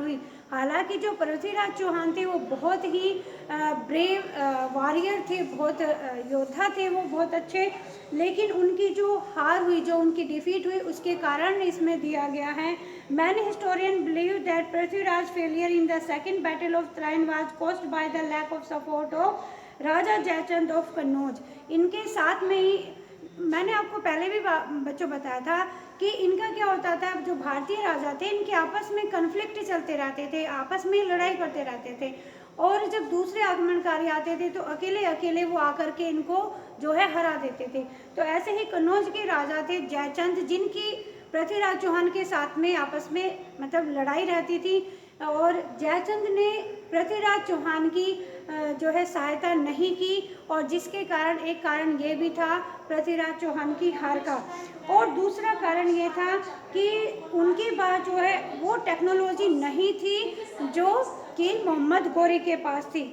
हुई। हालांकि जो पृथ्वीराज चौहान थे वो बहुत ही ब्रेव वॉरियर थे, बहुत योद्धा थे वो, बहुत अच्छे, लेकिन उनकी जो हार हुई, जो उनकी डिफीट हुई, उसके कारण इसमें दिया गया है many historian believe that Prithviraj failure in the second battle of Tarain was caused by the lack of support of Raja Jaichand of Kannauj. इनके साथ में ही मैंने आपको पहले भी बच्चों बताया था कि इनका क्या होता था, जो भारतीय राजा थे इनके आपस में कन्फ्लिक्ट चलते रहते थे, आपस में लड़ाई करते रहते थे, और जब दूसरे आक्रमणकारी आते थे तो अकेले अकेले वो आकर के इनको जो है हरा देते थे। तो ऐसे ही कन्नौज के राजा थे जयचंद, जिनकी पृथ्वीराज चौहान के साथ में आपस में मतलब लड़ाई रहती थी, और जयचंद ने पृथ्वीराज चौहान की जो है सहायता नहीं की, और जिसके कारण एक कारण ये भी था पृथ्वीराज चौहान की हार का, और दूसरा कारण ये था कि उनके पास जो है वो टेक्नोलॉजी नहीं थी जो कि मोहम्मद गौरी के पास थी।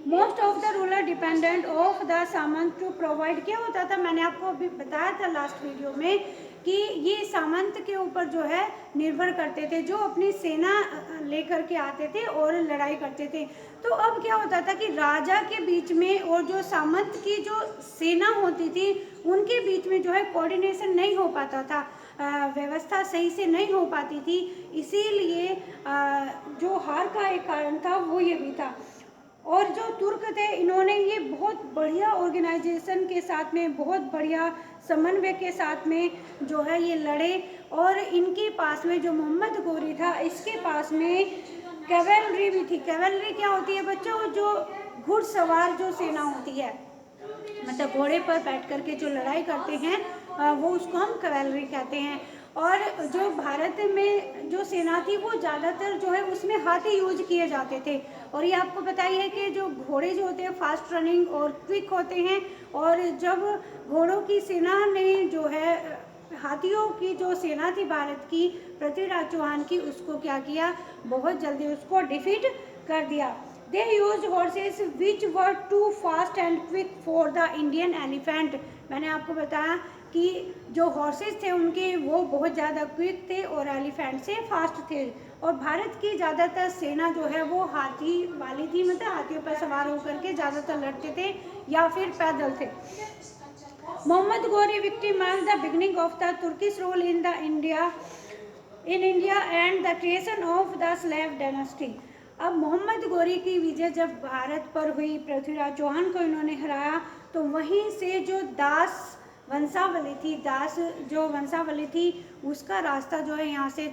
Most of the ruler dependent of the samant to provide. क्या होता था, मैंने आपको अभी बताया था लास्ट वीडियो में कि ये सामंत के ऊपर जो है निर्भर करते थे, जो अपनी सेना लेकर के आते थे और लड़ाई करते थे। तो अब क्या होता था कि राजा के बीच में और जो सामंत की जो सेना होती थी उनके बीच में जो है कोऑर्डिनेशन नहीं हो पाता था, व्यवस्था सही से नहीं हो पाती थी, इसीलिए जो हार का एक कारण था वो ये भी था। और जो तुर्क थे इन्होंने ये बहुत बढ़िया ऑर्गेनाइजेशन के साथ में, बहुत बढ़िया समन्वय के साथ में जो है ये लड़े, और इनके पास में जो मोहम्मद गौरी था इसके पास में कैवेलरी भी थी। कैवेलरी क्या होती है बच्चों, जो घुड़सवार जो सेना होती है, मतलब घोड़े पर बैठ करके जो लड़ाई करते हैं वो उसको हम कैवेलरी कहते हैं। और जो भारत में जो सेना थी वो ज़्यादातर जो है उसमें हाथी यूज किए जाते थे, और ये आपको पता ही है कि जो घोड़े जो होते हैं फास्ट रनिंग और क्विक होते हैं, और जब घोड़ों की सेना ने जो है हाथियों की जो सेना थी भारत की, पृथ्वीराज चौहान की, उसको क्या किया, बहुत जल्दी उसको डिफीट कर दिया। They used horses which were too fast and quick for the Indian elephant। मैंने आपको बताया कि जो हॉर्सेस थे उनके वो बहुत ज़्यादा क्विक थे और एलिफेंट से फास्ट थे, और भारत की ज़्यादातर सेना जो है वो हाथी वाली थी, मतलब हाथियों पर सवार होकर के ज़्यादातर लड़ते थे या फिर पैदल थे। Mohammad Ghori victimized the beginning of the Turkish rule in India and the creation of the slave dynasty। अब मोहम्मद गौरी की विजय जब भारत पर हुई, पृथ्वीराज चौहान को इन्होंने हराया, तो वहीं से जो दास वंशावली थी, दास जो वंशावली थी उसका रास्ता जो है यहाँ से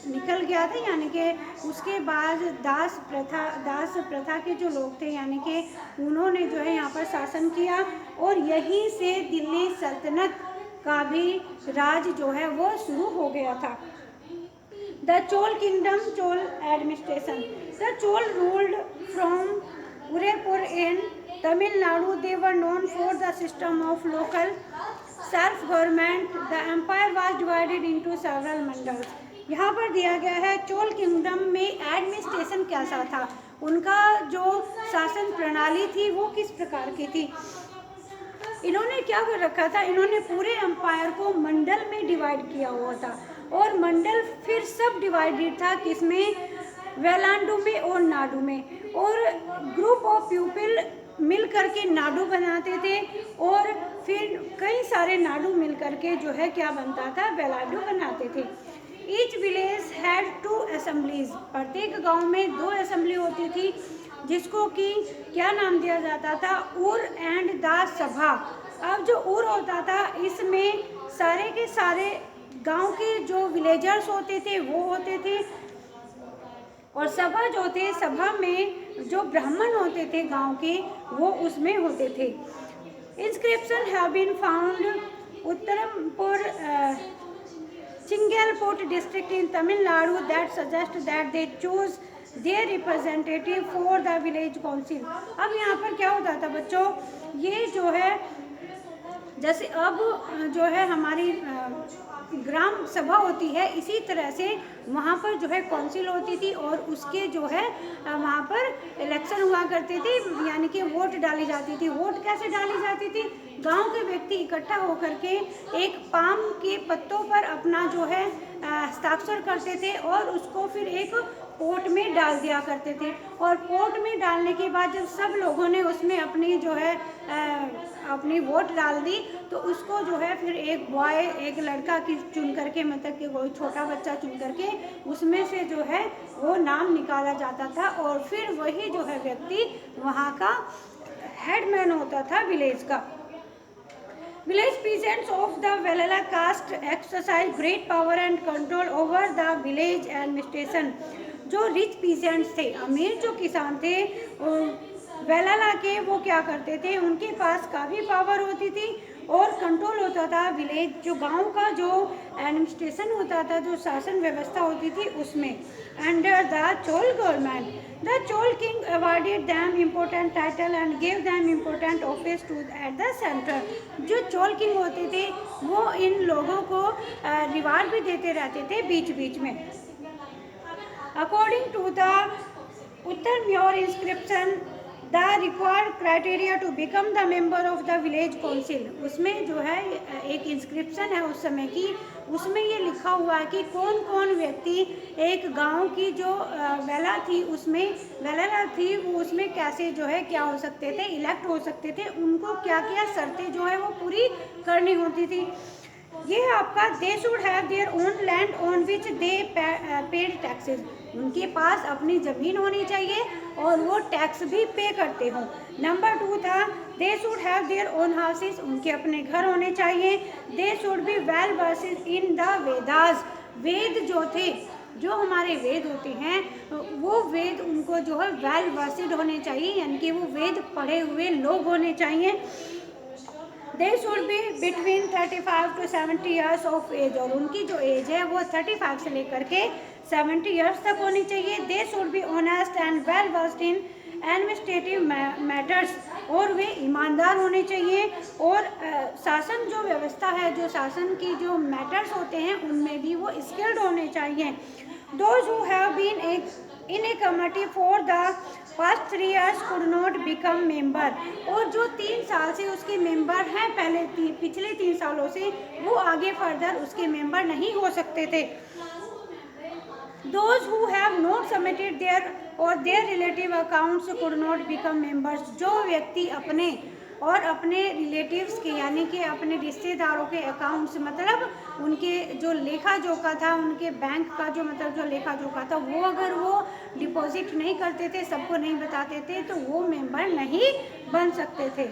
निकल गया था, यानी कि उसके बाद दास प्रथा के जो लोग थे यानी कि उन्होंने जो है यहाँ पर शासन किया, और यहीं से दिल्ली सल्तनत का भी राज जो है वो शुरू हो गया था। The Chol kingdom, Chol administration. The Chol ruled from Udaipur in Tamil Nadu. They were known for the system of local self-government. The empire was divided into several mandals. यहाँ पर दिया गया है चोल किंगडम में एडमिनिस्ट्रेशन कैसा था, उनका जो शासन प्रणाली थी वो किस प्रकार की थी। इन्होंने क्या कर रखा था, इन्होंने पूरे एम्पायर को मंडल में डिवाइड किया हुआ था, और मंडल फिर सब डिवाइडेड था किसमें, वेलांडू में और नाडू में, और ग्रुप ऑफ पीपल मिल करके नाडू बनाते थे, और फिर कई सारे नाडू मिल करके जो है क्या बनता था, वेलांडू बनाते थे। Each village had 2 assemblies. प्रत्येक गांव में 2 असेंबली होती थी, जिसको कि क्या नाम दिया जाता था, उर एंड द सभा। अब जो उर होता था इसमें सारे के सारे गांव के जो विलेजर्स होते थे वो होते थे, और सभा जो थे, सभा में जो ब्राह्मण होते थे गांव के वो उसमें होते थे। Inscription have been found Uttaramerur Chingleput district in Tamil Nadu that suggest that they choose their representative for the village council. अब यहाँ पर क्या होता था बच्चों, ये जो है जैसे अब जो है हमारी ग्राम सभा होती है, इसी तरह से वहाँ पर जो है काउंसिल होती थी, और उसके जो है वहाँ पर इलेक्शन हुआ करते थे, यानी कि वोट डाली जाती थी। वोट कैसे डाली जाती थी, गांव के व्यक्ति इकट्ठा होकर के एक पाम के पत्तों पर अपना जो है हस्ताक्षर करते थे और उसको फिर एक पोट में डाल दिया करते थे। और पोट में डालने के बाद जब सब लोगों ने उसमें अपनी जो है अपनी वोट डाल दी, तो उसको जो है फिर एक बॉय, एक लड़का की चुन करके, मतलब कि कोई छोटा बच्चा चुन करके उसमें से जो है वो नाम निकाला जाता था, और फिर वही जो है व्यक्ति वहाँ का हेडमैन होता था विलेज का। Village peasants of the Velala caste exercise great power and control over the village administration। जो रिच पीजेंट्स थे, अमीर जो किसान थे वेलाला के, वो क्या करते थे, उनके पास काफ़ी पावर होती थी और कंट्रोल होता था विलेज, जो गांव का जो एडमिनिस्ट्रेशन होता था, जो शासन व्यवस्था होती थी उसमें। Under the Chola government, the Chola king awarded them important title and gave them important office to at the centre. जो चोल किंग होते थे वो इन लोगों को रिवार्ड भी देते रहते थे बीच बीच में। According to the Uttaramerur inscription, the required criteria to become the member of the village council, उसमें जो है एक इंस्क्रिप्शन है उस समय की, उसमें ये लिखा हुआ है कि कौन कौन व्यक्ति एक गांव की जो वेला थी उसमें, वेला थी वो उसमें कैसे जो है क्या हो सकते थे, इलेक्ट हो सकते थे, उनको क्या क्या शर्तें जो है वो पूरी करनी होती थी। ये आपका दे should have their own land on which they paid taxes, उनके पास अपनी ज़मीन होनी चाहिए और वो टैक्स भी पे करते हों। नंबर 2 था they should have their own houses, उनके अपने घर होने चाहिए। They should be well versed in the Vedas, Veda जो थे, जो हमारे वेद होते हैं वो वेद उनको जो है वेल वर्सेड होने चाहिए, यानी कि वो वेद पढ़े हुए लोग होने चाहिए। They should be between 35 to 70 years of age, और उनकी जो एज है वो 35 से लेकर के 70 ईयर्स तक होनी चाहिए। They should be honest and well versed in administrative matters, और वे ईमानदार होने चाहिए, और शासन जो व्यवस्था है, जो शासन की जो मैटर्स होते हैं उनमें भी वो स्किल्ड होने चाहिए। Those who have been in a committee for the first 3 years could not become member, और जो 3 साल से उसके मेंबर हैं पहले पिछले 3 सालों से, वो आगे फर्दर उसके मेंबर नहीं हो सकते थे। Those who have not submitted their or their relative accounts could not become members, जो व्यक्ति अपने और अपने रिलेटिव्स के, यानी कि अपने रिश्तेदारों के अकाउंट्स, मतलब उनके जो लेखा जोखा था, उनके बैंक का जो मतलब जो लेखा जोखा था, वो अगर वो डिपॉजिट नहीं करते थे, सबको नहीं बताते थे, तो वो मेंबर नहीं बन सकते थे।